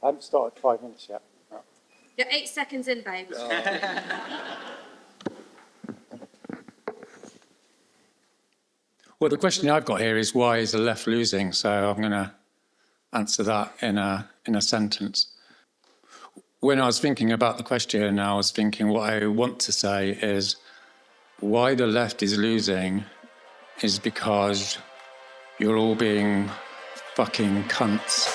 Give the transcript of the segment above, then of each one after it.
I haven't started 5 minutes yet. No. You're 8 seconds in, babe. Well, the question I've got here is, why is the left losing? So I'm going to answer that in a sentence. When I was thinking about the question, I was thinking what I want to say is why the left is losing is because you're all being fucking cunts.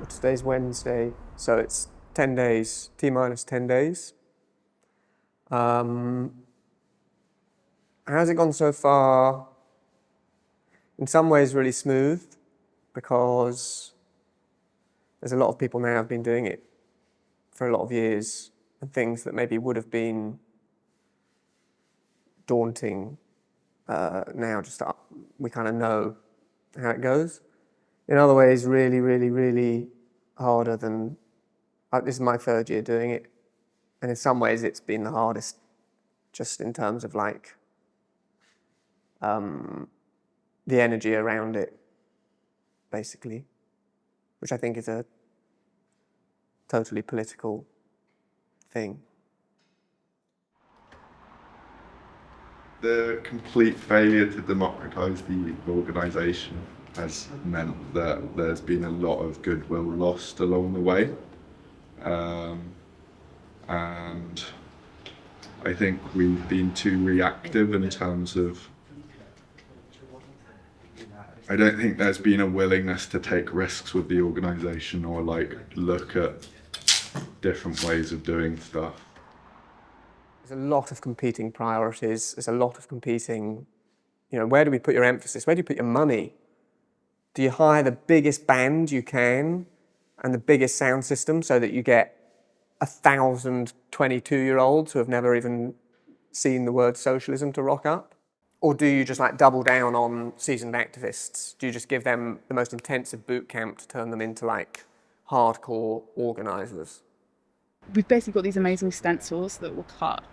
Today's Wednesday, so it's 10 days, T-minus 10 days. How's it gone so far? In some ways really smooth, because there's a lot of people now have been doing it for a lot of years, and things that maybe would have been daunting now just we kind of know how it goes. In other ways, really, really, really harder than, this is my 3rd year doing it, and in some ways it's been the hardest, just in terms of like the energy around it, basically, which I think is a totally political thing. The complete failure to democratise the organisation has meant that there's been a lot of goodwill lost along the way. And I think we've been too reactive in terms of, I don't think there's been a willingness to take risks with the organisation or like look at different ways of doing stuff. There's a lot of competing priorities. There's a lot of competing, where do we put your emphasis? Where do you put your money? Do you hire the biggest band you can and the biggest sound system so that you get 1,000 22-year-olds who have never even seen the word socialism to rock up? Or do you just like double down on seasoned activists? Do you just give them the most intensive boot camp to turn them into like hardcore organisers? We've basically got these amazing stencils that will cut,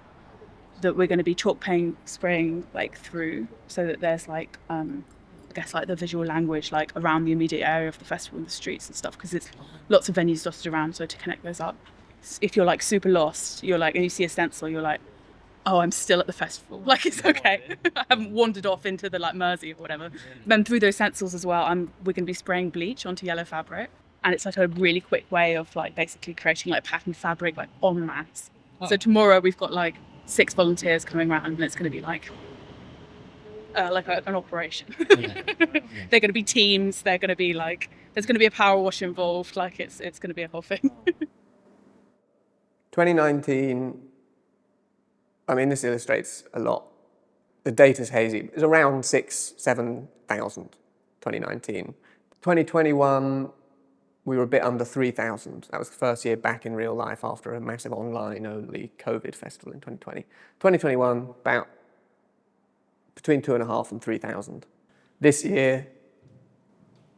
that we're going to be chalk paint spraying like through, so that there's like I guess like the visual language like around the immediate area of the festival and the streets and stuff, because it's lots of venues dotted around, so to connect those up. If you're like super lost, you're like, and you see a stencil, you're like, oh, I'm still at the festival, like it's okay. I haven't wandered off into the like Mersey or whatever. Then through those stencils as well, we're going to be spraying bleach onto yellow fabric, and it's like a really quick way of like basically creating like patterned fabric like en masse. Oh. So tomorrow we've got like 6 volunteers coming around, and it's going to be like an operation. They're going to be teams. They're going to be like, there's going to be a power wash involved. Like it's going to be a whole thing. 2019. I mean, this illustrates a lot. The data's hazy. It was around 6,000-7,000. 2019. 2021. We were a bit under 3,000. That was the first year back in real life after a massive online-only COVID festival in 2020. 2021, about between 2,500 and 3,000. This year,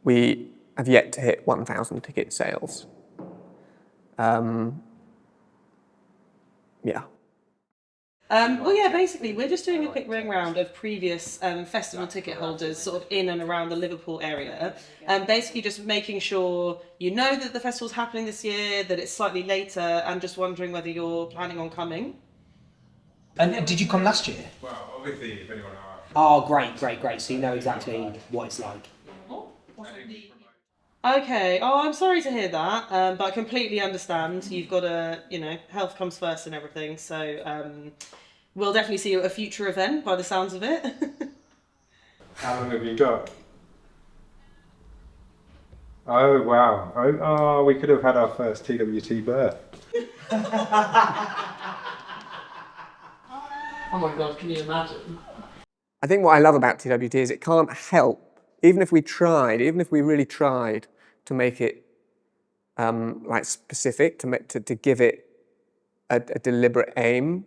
we have yet to hit 1,000 ticket sales. Yeah. Well, yeah, basically, we're just doing a quick ring round of previous festival ticket holders sort of in and around the Liverpool area. Basically just making sure you know that the festival's happening this year, that it's slightly later, and just wondering whether you're planning on coming. And did you come last year? Well, obviously, if anyone asks. Oh, great. So you know exactly what it's like. Okay. Oh, I'm sorry to hear that, but I completely understand. You've got to, health comes first and everything. So we'll definitely see you at a future event by the sounds of it. How long have you got? Oh, wow. Oh, we could have had our first TWT birth. Oh my god, can you imagine? I think what I love about TWT is it can't help, even if we really tried to make it like specific, to give it a deliberate aim,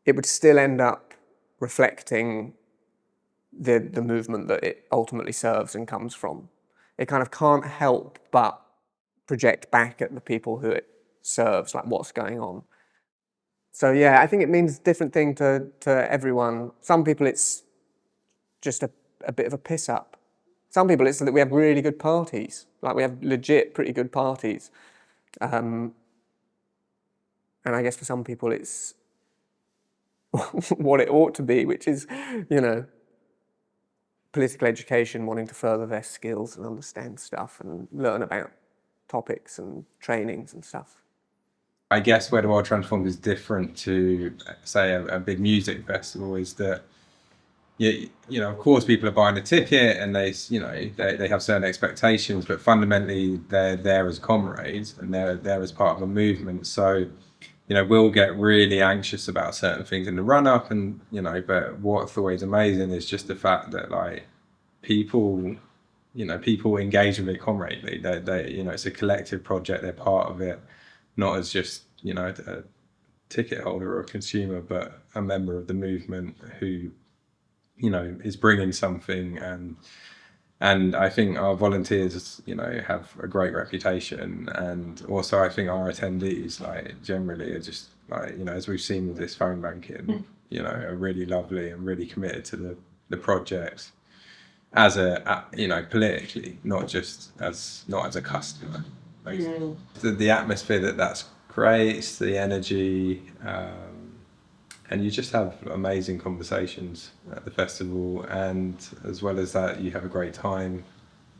it would still end up reflecting the movement that it ultimately serves and comes from. It kind of can't help but project back at the people who it serves, like what's going on. So yeah, I think it means a different thing to everyone. Some people it's just a bit of a piss up. Some people it's that we have really good parties, like we have legit pretty good parties. And I guess for some people it's what it ought to be, which is, you know, political education, wanting to further their skills and understand stuff and learn about topics and trainings and stuff. I guess where the World Transformed is different to, say, a big music festival is that, you know, of course, people are buying a ticket and they have certain expectations, but fundamentally they're there as comrades and they're there as part of a movement. So, you know, we'll get really anxious about certain things in the run up, and you know, but what's always amazing is just the fact that like people engage with it comradely. They you know, it's a collective project. They're part of it, not as just, you know, a ticket holder or a consumer, but a member of the movement who, you know, is bringing something. And I think our volunteers, you know, have a great reputation, and also I think our attendees, like, generally are just like, you know, as we've seen with this phone banking, you know, are really lovely and really committed to the project as you know, politically, not as a customer. Like, the atmosphere that creates, the energy, and you just have amazing conversations at the festival, and as well as that, you have a great time.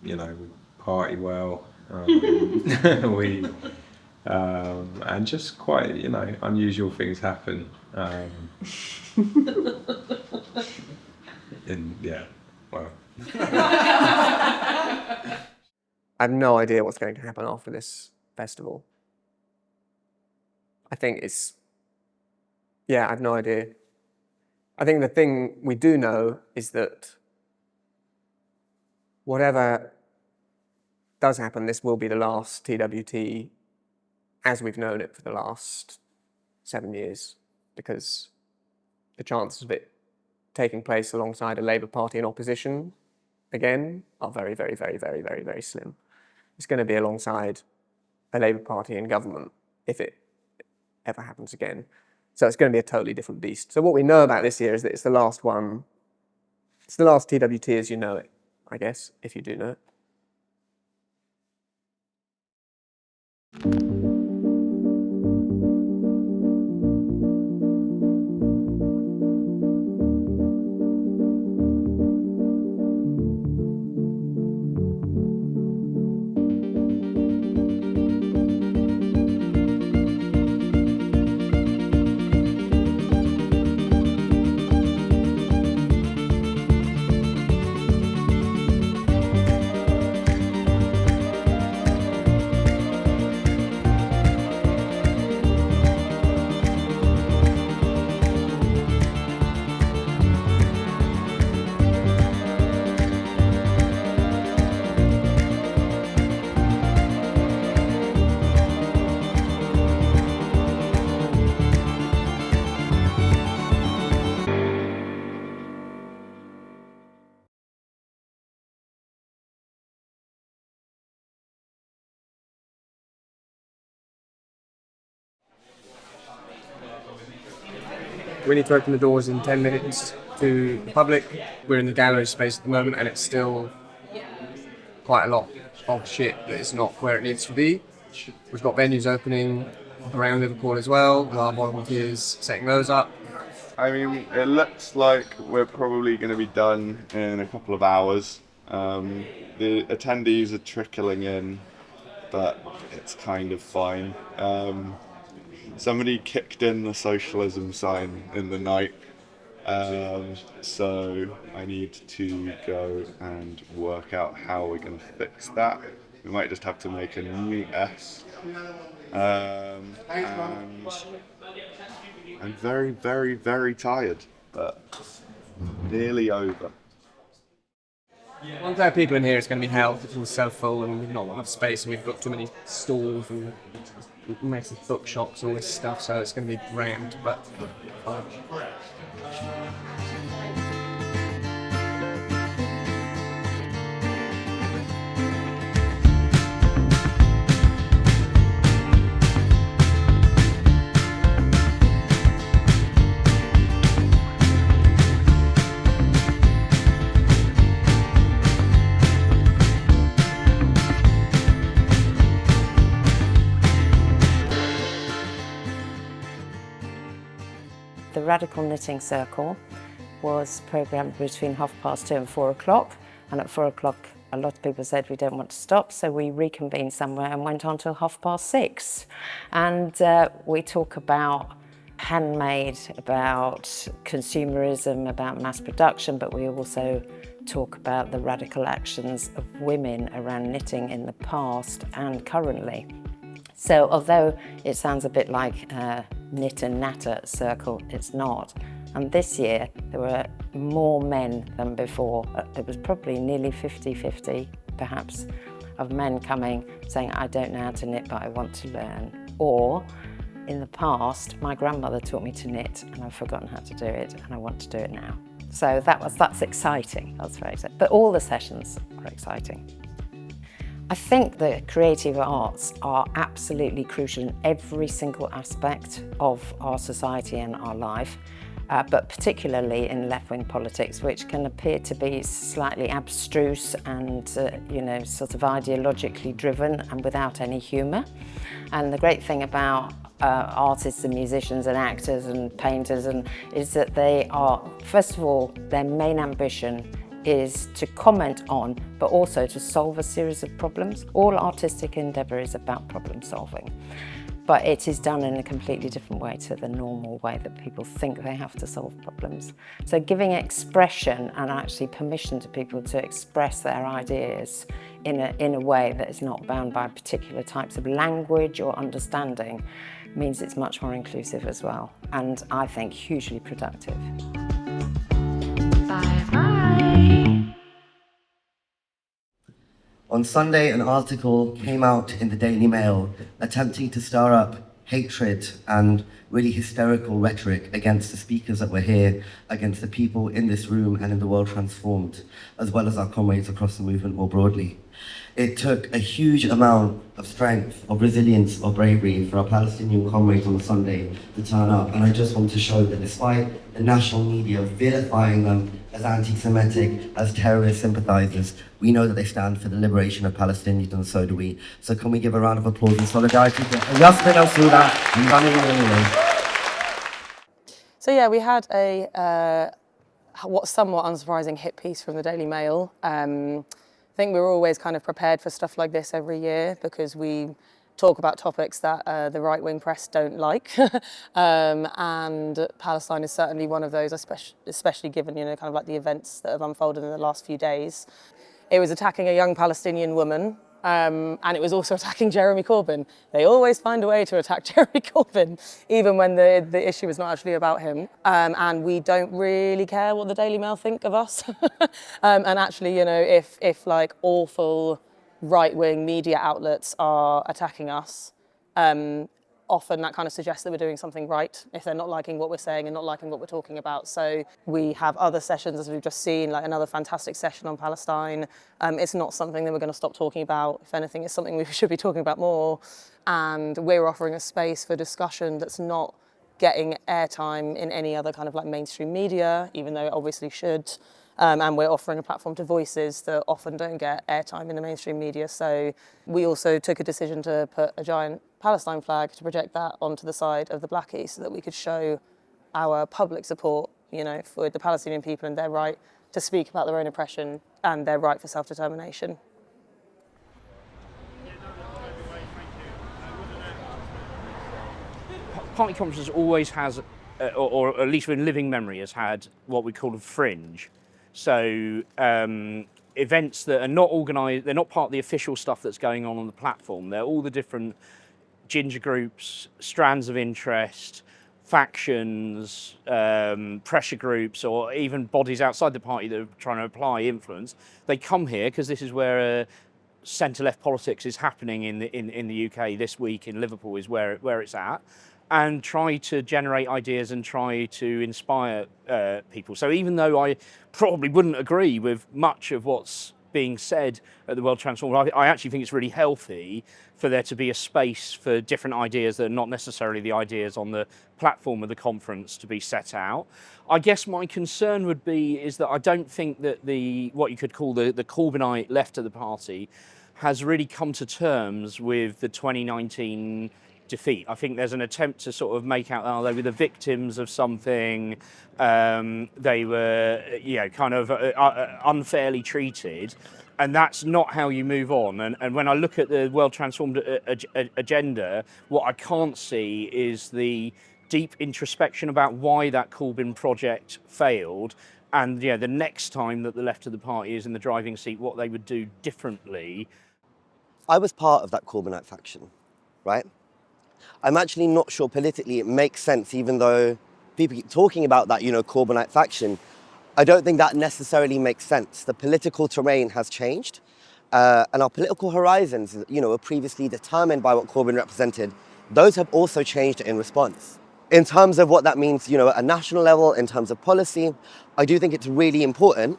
You know, we party well, and just quite, you know, unusual things happen. Well. I have no idea what's going to happen after this festival. I think I have no idea. I think the thing we do know is that whatever does happen, this will be the last TWT as we've known it for the last 7 years, because the chances of it taking place alongside a Labour Party in opposition again are very, very, very, very, very, very slim. It's going to be alongside a Labour Party in government if it ever happens again. So it's going to be a totally different beast. So what we know about this year is that it's the last one. It's the last TWT as you know it, I guess, if you do know it. We need to open the doors in 10 minutes to the public. We're in the gallery space at the moment and it's still quite a lot of shit that is not where it needs to be. We've got venues opening around Liverpool as well, with our volunteers setting those up. I mean, it looks like we're probably going to be done in a couple of hours. The attendees are trickling in, but it's kind of fine. Somebody kicked in the socialism sign in the night, so I need to go and work out how we're going to fix that. We might just have to make a new S. I'm very, very, very tired, but nearly over. Once there are people in here, it's going to be hell. It's all so full and we've not got enough space and we've got too many stalls and massive bookshops and all this stuff, so it's going to be grand, but The Radical Knitting Circle was programmed between 2:30 and 4 o'clock, and at 4 o'clock a lot of people said we don't want to stop, so we reconvened somewhere and went on till 6:30. And we talk about handmade, about consumerism, about mass production, but we also talk about the radical actions of women around knitting in the past and currently. So although it sounds a bit like a knit and natter circle, it's not. And this year there were more men than before. It was probably nearly 50-50 perhaps of men coming saying, I don't know how to knit but I want to learn. Or in the past, my grandmother taught me to knit and I've forgotten how to do it and I want to do it now. So that's exciting, that's very exciting. But all the sessions are exciting. I think the creative arts are absolutely crucial in every single aspect of our society and our life, but particularly in left-wing politics, which can appear to be slightly abstruse and sort of ideologically driven and without any humour. And the great thing about artists and musicians and actors and painters is that they are, first of all, their main ambition is to comment on, but also to solve a series of problems. All artistic endeavour is about problem solving, but it is done in a completely different way to the normal way that people think they have to solve problems. So giving expression and actually permission to people to express their ideas in a way that is not bound by particular types of language or understanding means it's much more inclusive as well, and I think hugely productive. On Sunday, an article came out in the Daily Mail attempting to stir up hatred and really hysterical rhetoric against the speakers that were here, against the people in this room and in the world transformed, as well as our comrades across the movement more broadly. It took a huge amount of strength, of resilience, of bravery for our Palestinian comrades on Sunday to turn up. And I just want to show that despite the national media vilifying them as anti-Semitic, as terrorist sympathizers, we know that they stand for the liberation of Palestinians, and so do we. So can we give a round of applause and solidarity to Yasmin al-Souda and Rami al. So yeah, we had a what's somewhat unsurprising hit piece from the Daily Mail. I think we're always kind of prepared for stuff like this every year because we talk about topics that the right-wing press don't like, and Palestine is certainly one of those, especially given kind of like the events that have unfolded in the last few days. It was attacking a young Palestinian woman, and it was also attacking Jeremy Corbyn. They always find a way to attack Jeremy Corbyn, even when the issue is not actually about him. And we don't really care what the Daily Mail think of us. And actually, if like awful right-wing media outlets are attacking us, often that kind of suggests that we're doing something right if they're not liking what we're saying and not liking what we're talking about. So we have other sessions, as we've just seen, like another fantastic session on Palestine. It's not something that we're going to stop talking about. If anything, it's something we should be talking about more. And we're offering a space for discussion that's not getting airtime in any other kind of like mainstream media, even though it obviously should. And we're offering a platform to voices that often don't get airtime in the mainstream media. So we also took a decision to put a giant Palestine flag to project that onto the side of the blackie so that we could show our public support, for the Palestinian people and their right to speak about their own oppression and their right for self-determination. Party conferences always has, or at least in living memory, has had what we call a fringe. So events that are not organised, they're not part of the official stuff that's going on the platform. They're all the different ginger groups, strands of interest, factions, pressure groups, or even bodies outside the party that are trying to apply influence, they come here because this is where centre-left politics is happening in the UK this week. In Liverpool is where it's at, and try to generate ideas and try to inspire people. So even though I probably wouldn't agree with much of what's being said at the World Transform, I actually think it's really healthy for there to be a space for different ideas that are not necessarily the ideas on the platform of the conference to be set out. I guess my concern would be is that I don't think that what you could call the Corbynite left of the party has really come to terms with the 2019 defeat. I think there's an attempt to sort of make out, they were the victims of something, they were, kind of unfairly treated, and that's not how you move on. And when I look at the World Transformed agenda, what I can't see is the deep introspection about why that Corbyn project failed, and the next time that the left of the party is in the driving seat, what they would do differently. I was part of that Corbynite faction, right? I'm actually not sure politically it makes sense, even though people keep talking about that, Corbynite faction. I don't think that necessarily makes sense. The political terrain has changed, and our political horizons, were previously determined by what Corbyn represented. Those have also changed in response. In terms of what that means, at a national level, in terms of policy, I do think it's really important.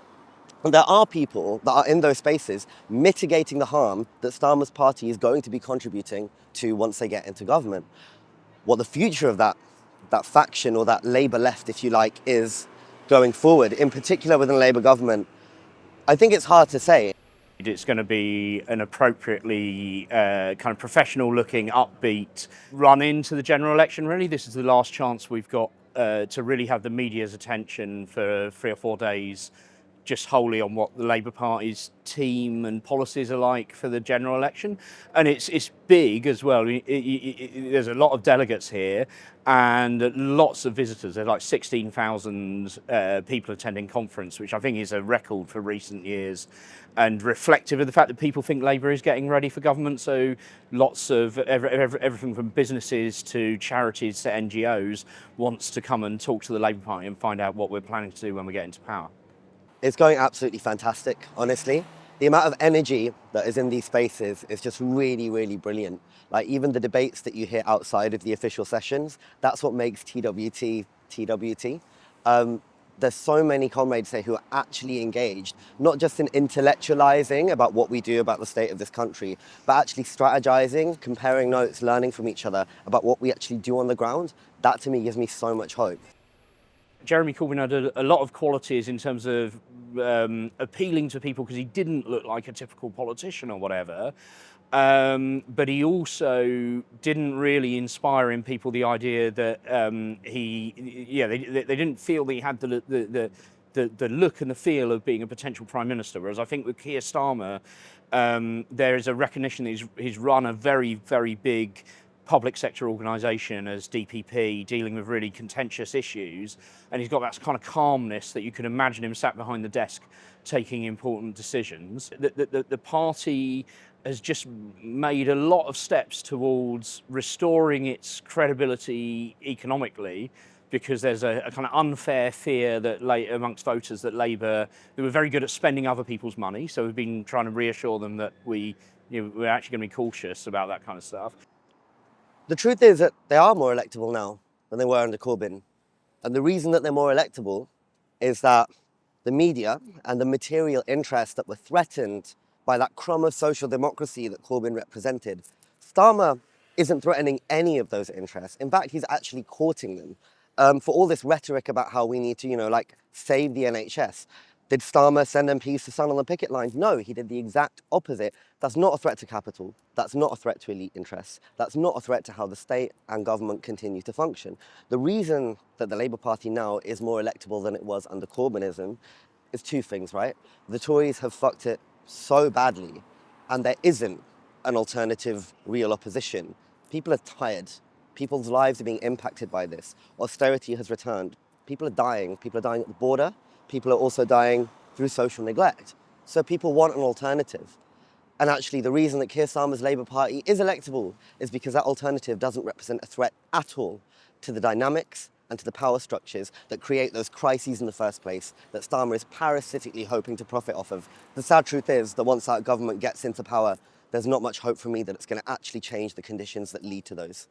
And there are people that are in those spaces mitigating the harm that Starmer's party is going to be contributing to once they get into government. What the future of that faction, or that Labour left, if you like, is going forward, in particular within a Labour government, I think it's hard to say. It's going to be an appropriately kind of professional-looking, upbeat run into the general election, really. This is the last chance we've got to really have the media's attention for 3 or 4 days, just wholly on what the Labour Party's team and policies are like for the general election. And it's big as well. There's a lot of delegates here and lots of visitors. There's like 16,000 people attending conference, which I think is a record for recent years, and reflective of the fact that people think Labour is getting ready for government. So lots of everything from businesses to charities to NGOs wants to come and talk to the Labour Party and find out what we're planning to do when we get into power. It's going absolutely fantastic, honestly. The amount of energy that is in these spaces is just really, really brilliant. Like, even the debates that you hear outside of the official sessions, that's what makes TWT TWT. There's so many comrades here who are actually engaged, not just in intellectualizing about what we do about the state of this country, but actually strategizing, comparing notes, learning from each other about what we actually do on the ground. That, to me, gives me so much hope. Jeremy Corbyn had a lot of qualities in terms of appealing to people because he didn't look like a typical politician or whatever, but he also didn't really inspire in people the idea that they didn't feel that he had the look and the feel of being a potential prime minister. Whereas I think with Keir Starmer, there is a recognition that he's run a very, very big public sector organisation as DPP, dealing with really contentious issues, and he's got that kind of calmness that you can imagine him sat behind the desk taking important decisions. The party has just made a lot of steps towards restoring its credibility economically, because there's a kind of unfair fear that amongst voters that Labour, they were very good at spending other people's money, so we've been trying to reassure them that we're actually going to be cautious about that kind of stuff. The truth is that they are more electable now than they were under Corbyn. And the reason that they're more electable is that the media and the material interests that were threatened by that crumb of social democracy that Corbyn represented, Starmer isn't threatening any of those interests. In fact, he's actually courting them. For all this rhetoric about how we need to, save the NHS, did Starmer send MPs to stand on the picket line? No, he did the exact opposite. That's not a threat to capital. That's not a threat to elite interests. That's not a threat to how the state and government continue to function. The reason that the Labour Party now is more electable than it was under Corbynism is two things, right? The Tories have fucked it so badly, and there isn't an alternative real opposition. People are tired. People's lives are being impacted by this. Austerity has returned. People are dying. People are dying at the border. People are also dying through social neglect. So people want an alternative. And actually, the reason that Keir Starmer's Labour Party is electable is because that alternative doesn't represent a threat at all to the dynamics and to the power structures that create those crises in the first place that Starmer is parasitically hoping to profit off of. The sad truth is that once that government gets into power, there's not much hope for me that it's going to actually change the conditions that lead to those.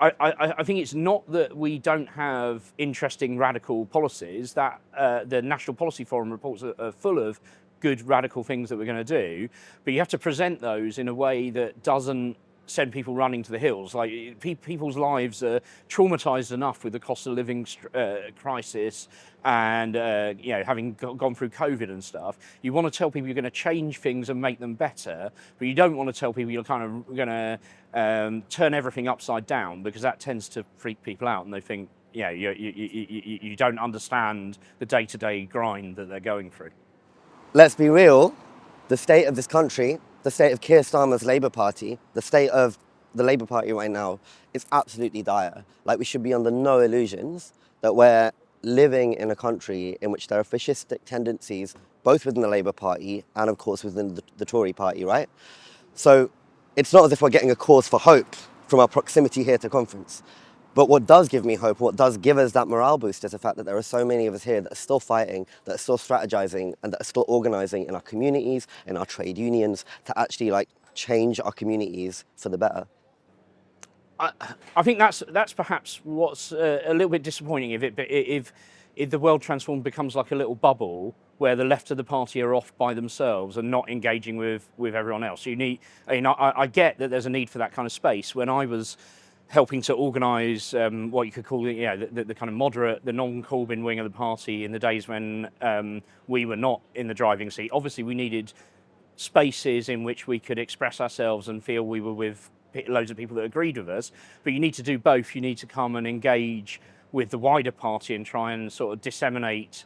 I think it's not that we don't have interesting radical policies, that the National Policy Forum reports are full of good radical things that we're going to do, but you have to present those in a way that doesn't send people running to the hills. Like people's lives are traumatized enough with the cost of living crisis and you know, having gone through COVID and stuff. You want to tell people you're going to change things and make them better, but you don't want to tell people you're kind of going to turn everything upside down, because that tends to freak people out and they think, yeah, you don't understand the day-to-day grind that they're going through. Let's be real, the state of this country, the state of Keir Starmer's Labour Party, the state of the Labour Party right now is absolutely dire. Like, we should be under no illusions that we're living in a country in which there are fascistic tendencies, both within the Labour Party and, of course, within the Tory party, right? So it's not as if we're getting a cause for hope from our proximity here to conference. But what does give me hope, what does give us that morale boost, is the fact that there are so many of us here that are still fighting, that are still strategizing, and that are still organizing in our communities, in our trade unions, to actually like change our communities for the better. I think that's perhaps what's a little bit disappointing. If the world transformed becomes like a little bubble where the left of the party are off by themselves and not engaging with everyone else. You need, you know, I get that there's a need for that kind of space. When I was helping to organise what you could call the kind of moderate, the non-Corbyn wing of the party in the days when we were not in the driving seat. Obviously, we needed spaces in which we could express ourselves and feel we were with loads of people that agreed with us. But you need to do both. You need to come and engage with the wider party and try and sort of disseminate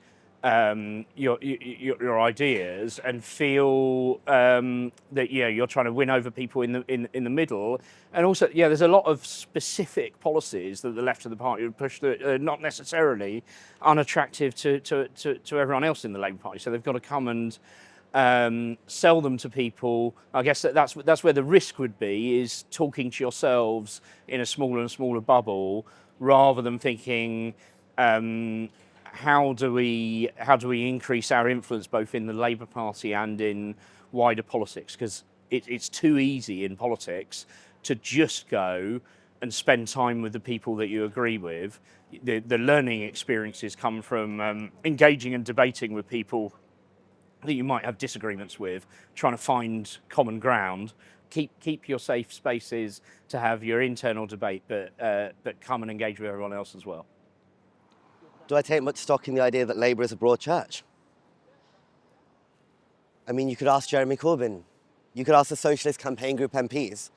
your ideas and feel that you're trying to win over people in the middle. And also, there's a lot of specific policies that the left of the party would push that are not necessarily unattractive to everyone else in the Labour Party. So they've got to come and sell them to people. I guess that's where the risk would be, is talking to yourselves in a smaller and smaller bubble, rather than thinking, how do we increase our influence both in the Labour Party and in wider politics? Because it's too easy in politics to just go and spend time with the people that you agree with. The learning experiences come from engaging and debating with people that you might have disagreements with, trying to find common ground. Keep your safe spaces to have your internal debate, but come and engage with everyone else as well. Do I take much stock in the idea that Labour is a broad church? I mean, you could ask Jeremy Corbyn. You could ask the Socialist Campaign Group MPs.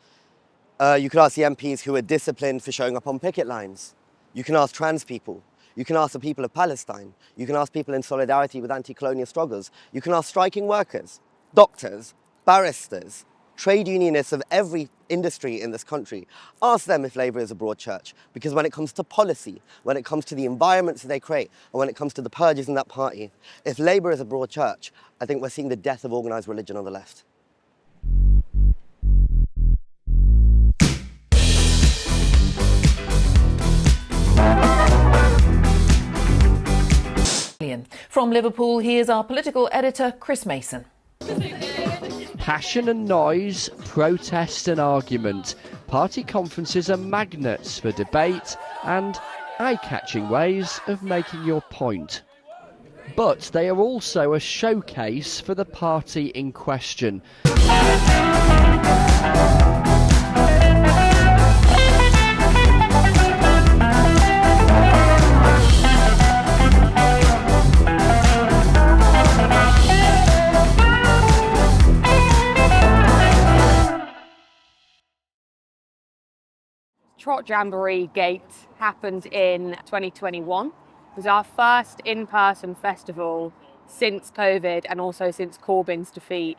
You could ask the MPs who are disciplined for showing up on picket lines. You can ask trans people. You can ask the people of Palestine. You can ask people in solidarity with anti-colonial struggles. You can ask striking workers, doctors, barristers, trade unionists of every industry in this country. Ask them if Labour is a broad church, because when it comes to policy, when it comes to the environments that they create, and when it comes to the purges in that party, if Labour is a broad church, I think we're seeing the death of organised religion on the left. From Liverpool, here's our political editor, Chris Mason. Passion and noise, protest and argument. Party conferences are magnets for debate and eye-catching ways of making your point. But they are also a showcase for the party in question. Trot Jamboree Gate happened in 2021. It was our first in-person festival since COVID and also since Corbyn's defeat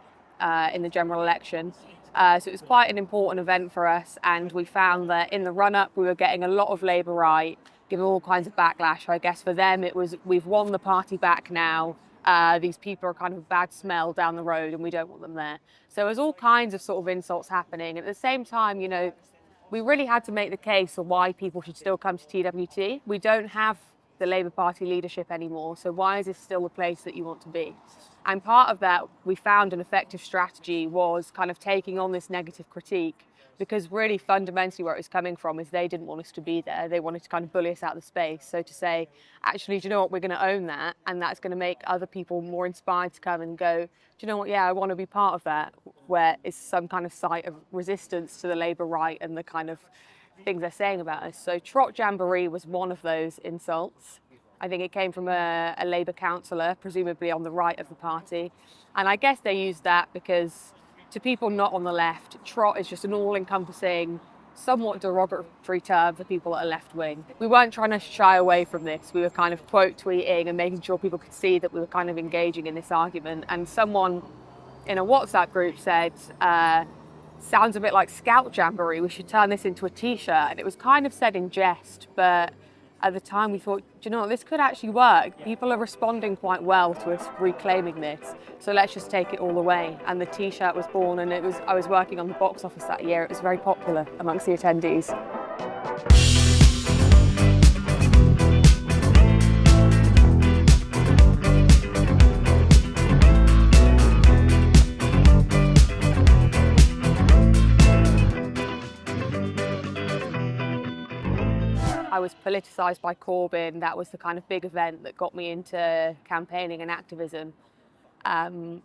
in the general election. So it was quite an important event for us, and we found that in the run-up we were getting a lot of Labour right, giving all kinds of backlash. I guess for them it was, we've won the party back now. These people are kind of a bad smell down the road and we don't want them there. So there's all kinds of sort of insults happening. At the same time, we really had to make the case for why people should still come to TWT. We don't have the Labour Party leadership anymore, so why is this still the place that you want to be? And part of that, we found an effective strategy was kind of taking on this negative critique, because really fundamentally where it was coming from is they didn't want us to be there. They wanted to kind of bully us out of the space. So to say, actually, do you know what, we're going to own that, and that's going to make other people more inspired to come and go, do you know what, yeah, I want to be part of that, where it's some kind of site of resistance to the Labour right and the kind of things they're saying about us. So Trot Jamboree was one of those insults. I think it came from a Labour councillor, presumably on the right of the party. And I guess they used that because to people not on the left, trot is just an all-encompassing, somewhat derogatory term for people that are left-wing. We weren't trying to shy away from this. We were kind of quote tweeting and making sure people could see that we were kind of engaging in this argument. And someone in a WhatsApp group said, sounds a bit like Scout Jamboree, we should turn this into a t-shirt. And it was kind of said in jest, but at the time we thought, do you know what, this could actually work. People are responding quite well to us reclaiming this, so let's just take it all away. And the t-shirt was born, and I was working on the box office that year. It was very popular amongst the attendees. I was politicised by Corbyn. That was the kind of big event that got me into campaigning and activism. But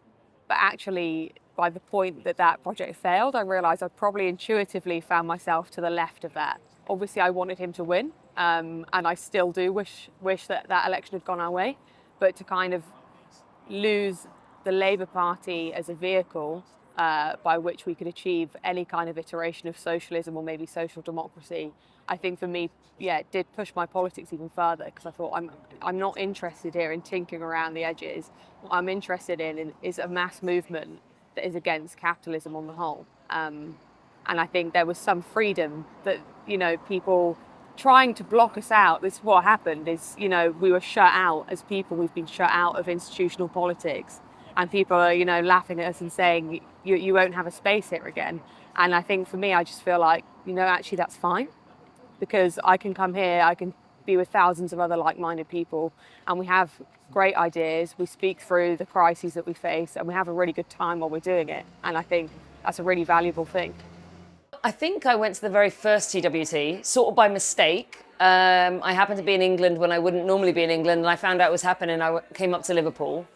actually, by the point that that project failed, I realised I'd probably intuitively found myself to the left of that. Obviously, I wanted him to win, and I still do wish that that election had gone our way. But to kind of lose the Labour Party as a vehicle by which we could achieve any kind of iteration of socialism or maybe social democracy, I think for me, yeah, it did push my politics even further, because I thought I'm not interested here in tinkering around the edges. What I'm interested in is a mass movement that is against capitalism on the whole. And I think there was some freedom that, you know, people trying to block us out, this is what happened, is, you know, we were shut out as people. We've been shut out of institutional politics, and people are, you know, laughing at us and saying, you won't have a space here again. And I think for me, I just feel like, you know, actually that's fine, because I can come here, I can be with thousands of other like-minded people, and we have great ideas, we speak through the crises that we face, and we have a really good time while we're doing it. And I think that's a really valuable thing. I think I went to the very first TWT, sort of by mistake. I happened to be in England when I wouldn't normally be in England, and I found out it was happening. I came up to Liverpool.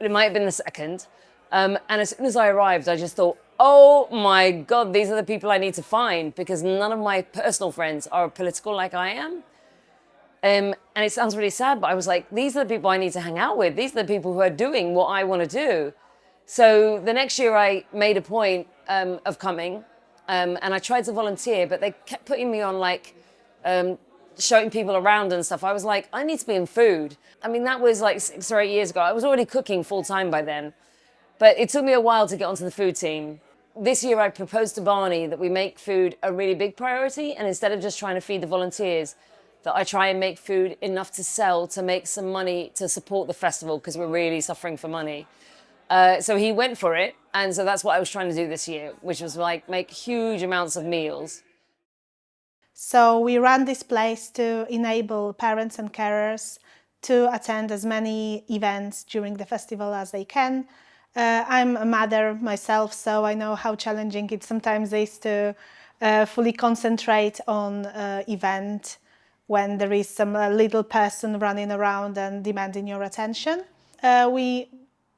It might have been the second. And as soon as I arrived, I just thought, oh my God, these are the people I need to find, because none of my personal friends are political like I am. And it sounds really sad, but I was like, these are the people I need to hang out with. These are the people who are doing what I want to do. So the next year I made a point of coming, and I tried to volunteer, but they kept putting me on like showing people around and stuff. I was like, I need to be in food. I mean, that was like 6 or 8 years ago. I was already cooking full time by then, but it took me a while to get onto the food team. This year I proposed to Barney that we make food a really big priority, and instead of just trying to feed the volunteers, that I try and make food enough to sell, to make some money to support the festival, because we're really suffering for money. So he went for it, and so that's what I was trying to do this year, which was like make huge amounts of meals. So we run this place to enable parents and carers to attend as many events during the festival as they can. I'm a mother myself, so I know how challenging it sometimes is to fully concentrate on an event when there is some little person running around and demanding your attention. We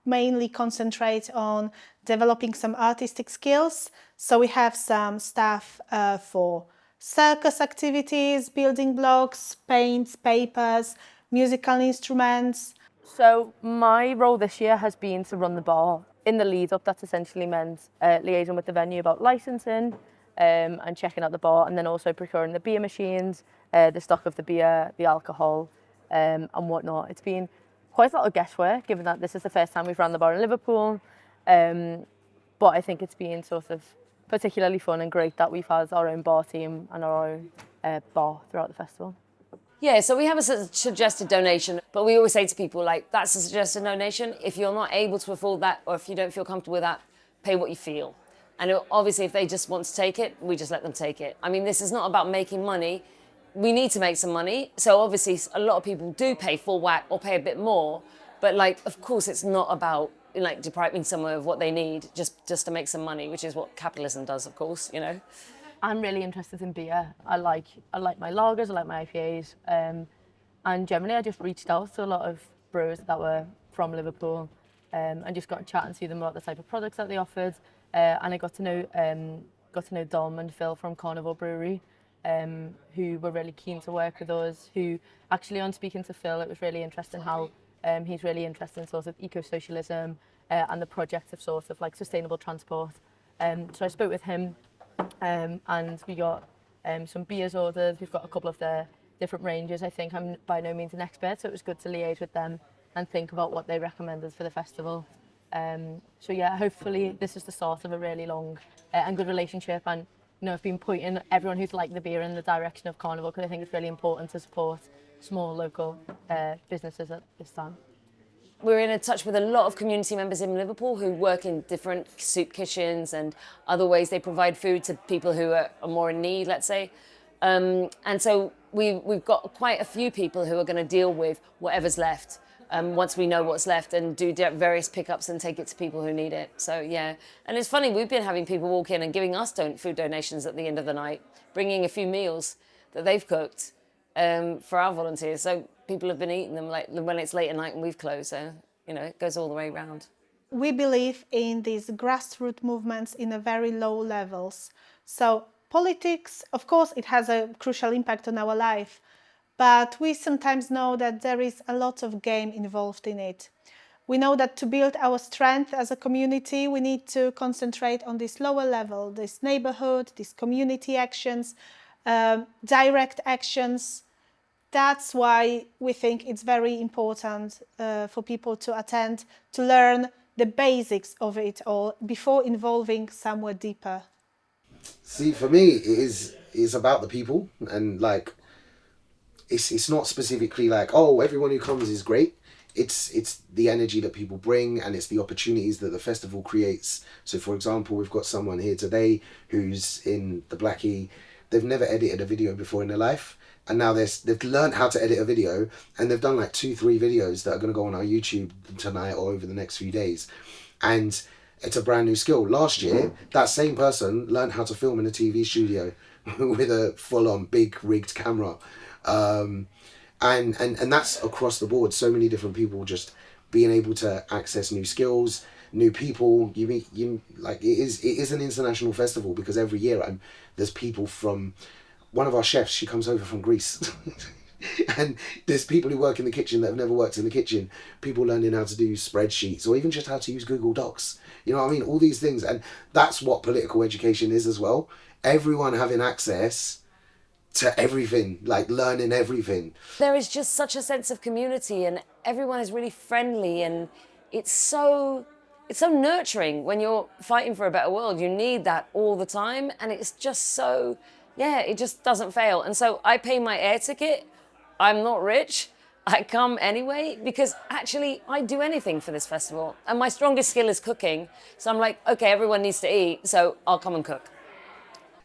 mainly concentrate on developing some artistic skills. So we have some stuff for circus activities, building blocks, paints, papers, musical instruments. So my role this year has been to run the bar. In the lead up, that's essentially meant liaising with the venue about licensing and checking out the bar, and then also procuring the beer machines, the stock of the beer, the alcohol and whatnot. It's been quite a lot of guesswork, given that this is the first time we've run the bar in Liverpool. But I think it's been sort of particularly fun and great that we've had our own bar team and our own bar throughout the festival. Yeah, so we have a suggested donation, but we always say to people, like, that's a suggested donation. If you're not able to afford that, or if you don't feel comfortable with that, pay what you feel. And obviously, if they just want to take it, we just let them take it. I mean, this is not about making money. We need to make some money. So obviously, a lot of people do pay full whack or pay a bit more. But like, of course, it's not about like depriving someone of what they need just to make some money, which is what capitalism does, of course, you know. I'm really interested in beer. I like my lagers, I like my IPAs, and generally I just reached out to a lot of brewers that were from Liverpool, and just got chatting to them about the type of products that they offered, and I got to know Dom and Phil from Carnival Brewery, who were really keen to work with us. Who actually, on speaking to Phil, it was really interesting how he's really interested in sort of eco-socialism and the project of sort of like sustainable transport. So I spoke with him. And we got some beers ordered. We've got a couple of their different ranges. I think I'm by no means an expert, so it was good to liaise with them and think about what they recommended for the festival. So yeah, hopefully this is the start of a really long and good relationship. And you know, I've been pointing everyone who's liked the beer in the direction of Carnival, because I think it's really important to support small local businesses at this time. We're in touch with a lot of community members in Liverpool who work in different soup kitchens and other ways they provide food to people who are more in need, let's say. And so we've got quite a few people who are going to deal with whatever's left once we know what's left, and do various pickups and take it to people who need it. So yeah, and it's funny, we've been having people walk in and giving us food donations at the end of the night, bringing a few meals that they've cooked for our volunteers. So people have been eating them like when it's late at night and we've closed. So you know, it goes all the way around. We believe in these grassroots movements in a very low levels. So politics, of course, it has a crucial impact on our life, but we sometimes know that there is a lot of game involved in it. We know that to build our strength as a community, we need to concentrate on this lower level, this neighborhood, these community actions, direct actions. That's why we think it's very important for people to attend, to learn the basics of it all before involving somewhere deeper. See, for me, it's about the people, and like, it's not specifically like, oh, everyone who comes is great. It's the energy that people bring, and it's the opportunities that the festival creates. So, for example, we've got someone here today who's in the Blackie. They've never edited a video before in their life. And now they've learned how to edit a video, and they've done like 2-3 videos that are going to go on our YouTube tonight or over the next few days. And it's a brand new skill. Last year, that same person learned how to film in a TV studio with a full-on big rigged camera. And that's across the board. So many different people just being able to access new skills, new people. You like, it is an international festival, because every year there's people from... One of our chefs, she comes over from Greece. And there's people who work in the kitchen that have never worked in the kitchen. People learning how to do spreadsheets, or even just how to use Google Docs. You know what I mean? All these things. And that's what political education is as well. Everyone having access to everything, like learning everything. There is just such a sense of community, and everyone is really friendly, and it's so nurturing when you're fighting for a better world. You need that all the time, and it's just so... Yeah, it just doesn't fail. And so I pay my air ticket. I'm not rich. I come anyway, because actually I do anything for this festival. And my strongest skill is cooking. So I'm like, okay, everyone needs to eat, so I'll come and cook.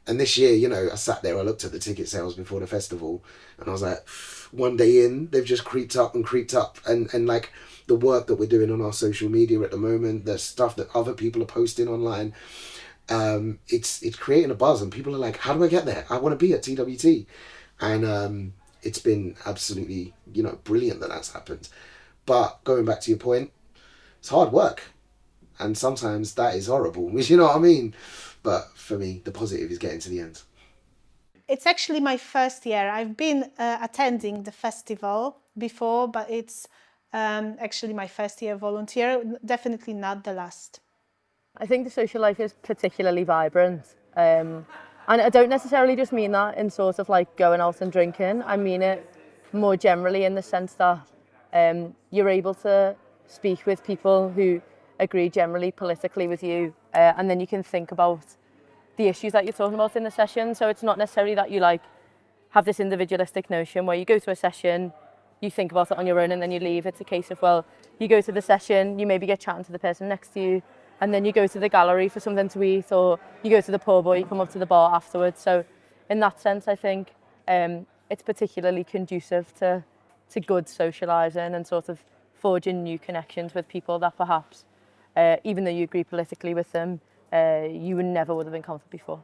And this year, you know, I sat there, I looked at the ticket sales before the festival, and I was like, one day in, they've just creeped up. And like the work that we're doing on our social media at the moment, the stuff that other people are posting online, it's creating a buzz, and people are like, how do I get there? I want to be at TWT. And it's been absolutely, you know, brilliant that that's happened. But going back to your point, it's hard work, and sometimes that is horrible, you know what I mean? But for me, the positive is getting to the end. It's actually my first year. I've been attending the festival before, but it's actually my first year volunteer, definitely not the last. I think the social life is particularly vibrant. And I don't necessarily just mean that in sort of like going out and drinking. I mean it more generally in the sense that you're able to speak with people who agree generally politically with you, and then you can think about the issues that you're talking about in the session. So it's not necessarily that you like have this individualistic notion where you go to a session, you think about it on your own and then you leave. It's a case of, well, you go to the session, you maybe get chatting to the person next to you, and then you go to the gallery for something to eat, or you go to the pub, or you come up to the bar afterwards. So in that sense, I think it's particularly conducive to good socialising and sort of forging new connections with people that perhaps, even though you agree politically with them, you never would have encountered before.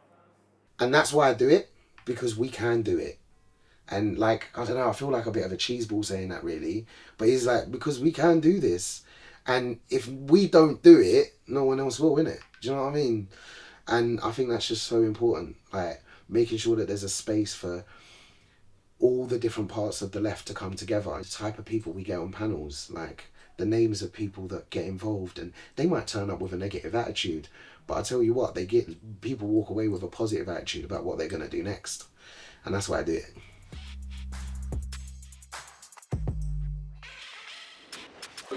And that's why I do it, because we can do it. And like, I don't know, I feel like a bit of a cheeseball saying that really, but it's like, because we can do this. And if we don't do it, no one else will, innit? Do you know what I mean? And I think that's just so important, like making sure that there's a space for all the different parts of the left to come together. The type of people we get on panels, like the names of people that get involved, and they might turn up with a negative attitude, but I tell you what, people walk away with a positive attitude about what they're going to do next. And that's why I do it.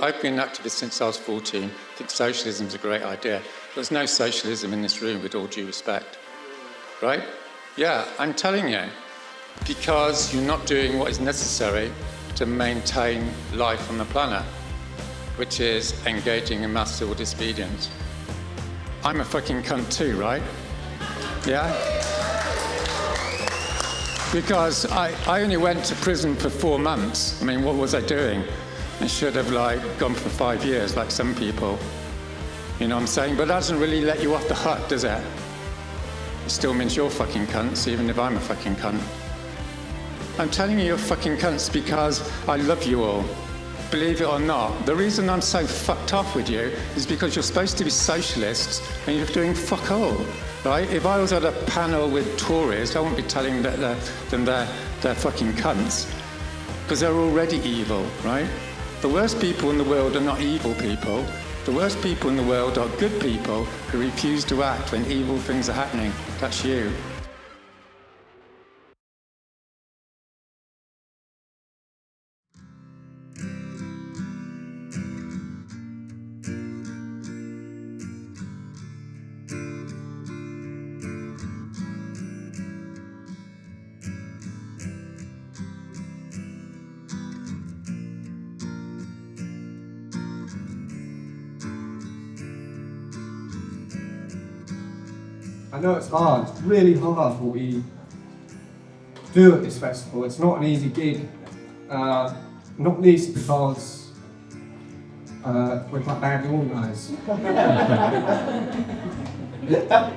I've been an activist since I was 14. I think socialism is a great idea. There's no socialism in this room, with all due respect. Right? Yeah, I'm telling you. Because you're not doing what is necessary to maintain life on the planet, which is engaging in mass civil disobedience. I'm a fucking cunt too, right? Yeah? Because I only went to prison for 4 months. I mean, what was I doing? I should have, gone for 5 years, like some people. You know what I'm saying? But that doesn't really let you off the hook, does it? It still means you're fucking cunts, even if I'm a fucking cunt. I'm telling you you're fucking cunts because I love you all. Believe it or not, the reason I'm so fucked off with you is because you're supposed to be socialists and you're doing fuck all, right? If I was at a panel with Tories, I wouldn't be telling them they're fucking cunts, because they're already evil, right? The worst people in the world are not evil people. The worst people in the world are good people who refuse to act when evil things are happening. That's you. I know it's hard, it's really hard what we do at this festival. It's not an easy gig, not least because we're quite badly organised.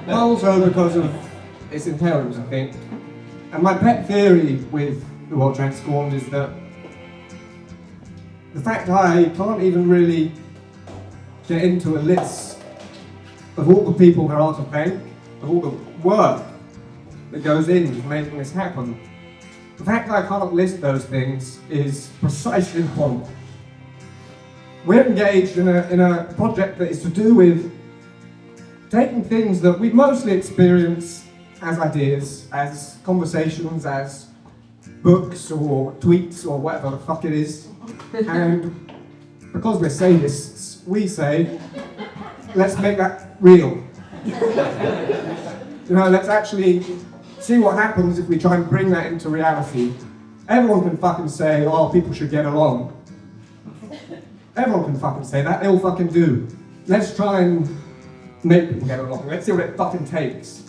But also because of its inherent, I think. And my pet theory with the World Transformed is that the fact I can't even really get into a list of all the people there are to thank, of all the work that goes into making this happen. The fact that I can't list those things is precisely the point. We're engaged in a project that is to do with taking things that we mostly experience as ideas, as conversations, as books or tweets or whatever the fuck it is, and because we're sadists, we say, let's make that real. You know, let's actually see what happens if we try and bring that into reality. Everyone can fucking say, oh, people should get along. Everyone can fucking say that, they all fucking do. Let's try and make people get along. Let's see what it fucking takes.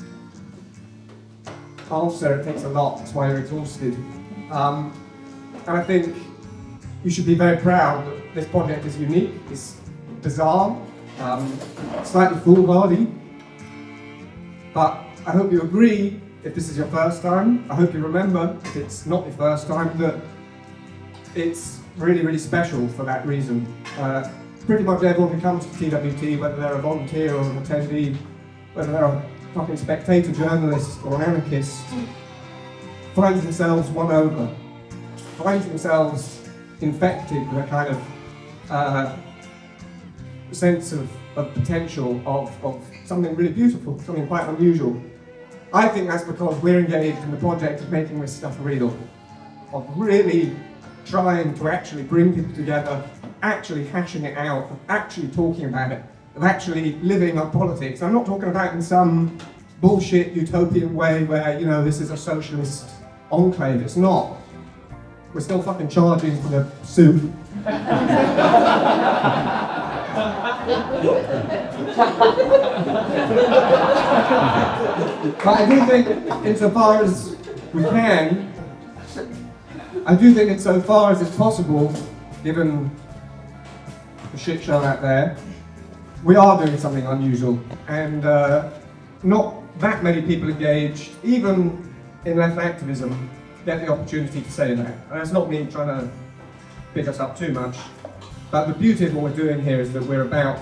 Also, it takes a lot, that's why you're exhausted. And I think you should be very proud that this project is unique, it's bizarre, slightly foolhardy. But I hope you agree, if this is your first time, I hope you remember, if it's not your first time, that it's really, really special for that reason. Pretty much everyone who comes to TWT, whether they're a volunteer or an attendee, whether they're a fucking spectator journalist or an anarchist, finds themselves won over, finds themselves infected with a kind of sense of potential of something really beautiful, something quite unusual. I think that's because we're engaged in the project of making this stuff real, of really trying to actually bring people together, actually hashing it out, of actually talking about it, of actually living our politics. I'm not talking about in some bullshit utopian way where, you know, this is a socialist enclave. It's not. We're still fucking charging for the soup. But I do think, insofar as we can, I do think insofar as it's possible, given the shit show out there, we are doing something unusual, and not that many people engaged, even in left activism, get the opportunity to say that. And that's not me trying to pick us up too much, but the beauty of what we're doing here is that we're about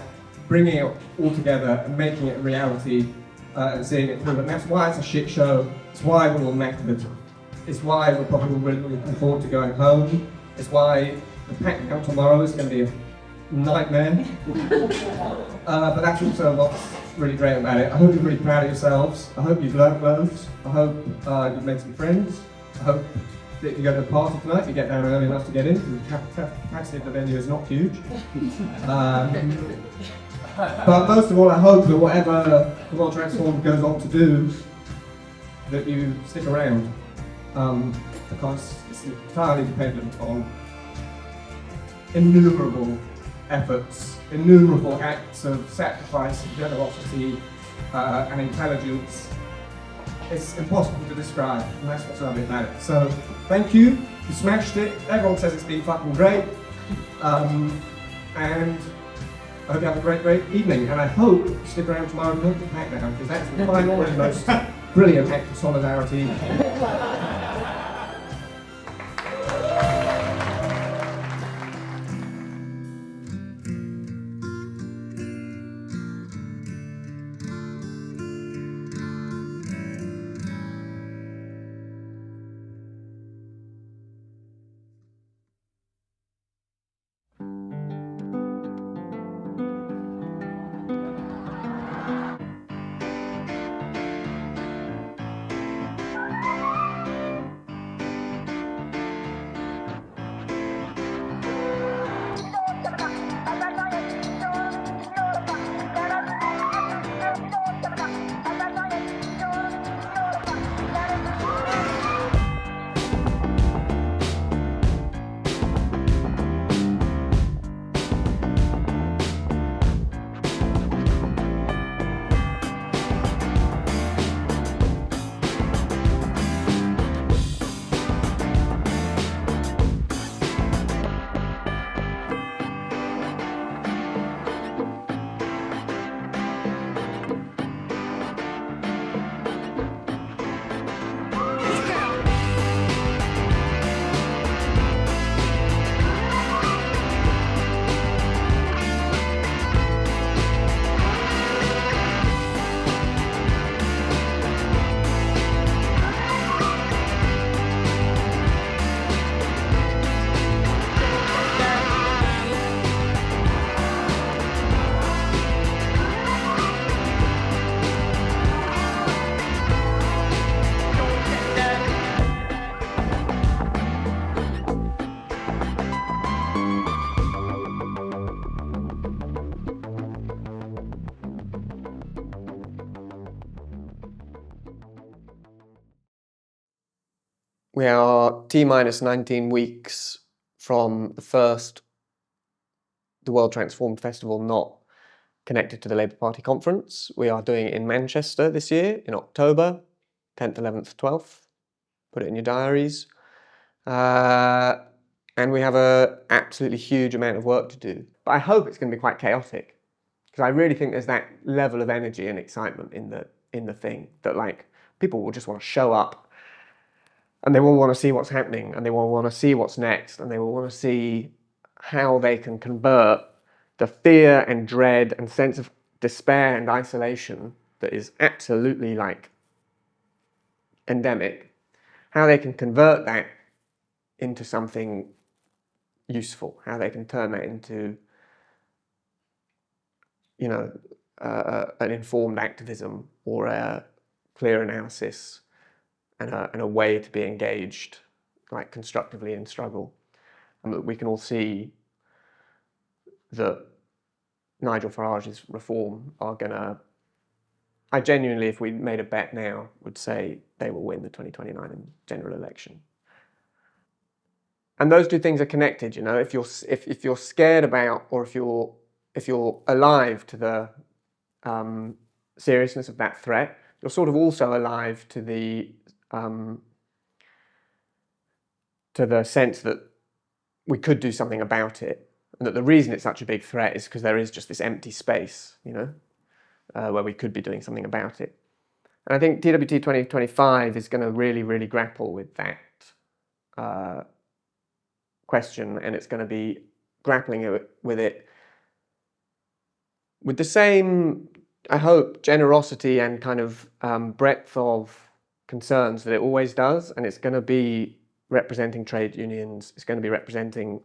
bringing it all together and making it a reality and seeing it through. And that's why it's a shit show. It's why we're all knackered. It's why we're probably really looking forward to going home. It's why the pack come tomorrow is going to be a nightmare. But that's also what's really great about it. I hope you're really proud of yourselves. I hope you've learned loads. I hope you've made some friends. I hope that if you go to a party tonight, you get there early enough to get in. The capacity of the venue is not huge. But most of all, I hope that whatever the World Transformed goes on to do, that you stick around. Because it's entirely dependent on innumerable efforts, innumerable acts of sacrifice, generosity, and intelligence. It's impossible to describe, and that's what's lovely about it. So, thank you. You smashed it. Everyone says it's been fucking great. And I hope you have a great evening. And I hope you stick around tomorrow and look at the pack down, because that's the final and most brilliant act of solidarity. We are T-minus 19 weeks from the World Transformed Festival not connected to the Labour Party conference. We are doing it in Manchester this year, in October, 10th, 11th, 12th. Put it in your diaries. And we have an absolutely huge amount of work to do. But I hope it's going to be quite chaotic, because I really think there's that level of energy and excitement in the thing that, like, people will just want to show up. And they will want to see what's happening, and they will want to see what's next, and they will want to see how they can convert the fear and dread and sense of despair and isolation that is absolutely, like, endemic, how they can convert that into something useful, how they can turn that into, you know, an informed activism or a clear analysis and a way to be engaged, like, constructively in struggle. And that we can all see that Nigel Farage's reform are gonna, I genuinely, if we made a bet now, would say they will win the 2029 general election. And those two things are connected, you know. If you're scared about, or if you're alive to the seriousness of that threat, you're sort of also alive to the sense that we could do something about it, and that the reason it's such a big threat is because there is just this empty space, you know, where we could be doing something about it. And I think TWT 2025 is going to really, really grapple with that question, and it's going to be grappling with it with the same, I hope, generosity and kind of breadth of concerns that it always does. And it's going to be representing trade unions, it's going to be representing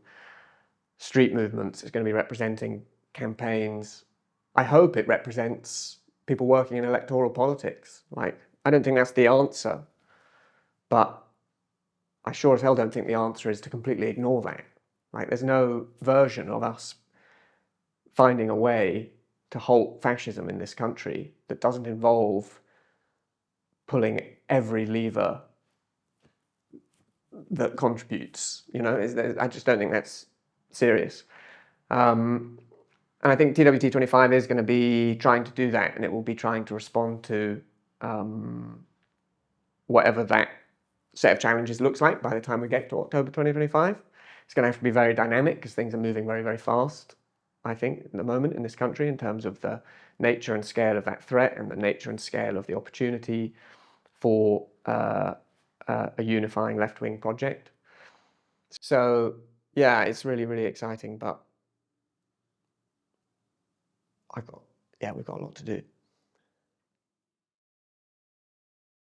street movements, it's going to be representing campaigns. I hope it represents people working in electoral politics. Like, I don't think that's the answer, but I sure as hell don't think the answer is to completely ignore that. Like, there's no version of us finding a way to halt fascism in this country that doesn't involve pulling every lever that contributes, you know. I just don't think that's serious. And I think TWT 25 is going to be trying to do that, and it will be trying to respond to whatever that set of challenges looks like by the time we get to October 2025. It's going to have to be very dynamic because things are moving very, very fast, I think, at the moment in this country in terms of the nature and scale of that threat and the nature and scale of the opportunity for a unifying left-wing project. So, yeah, it's really, really exciting, but we've got a lot to do.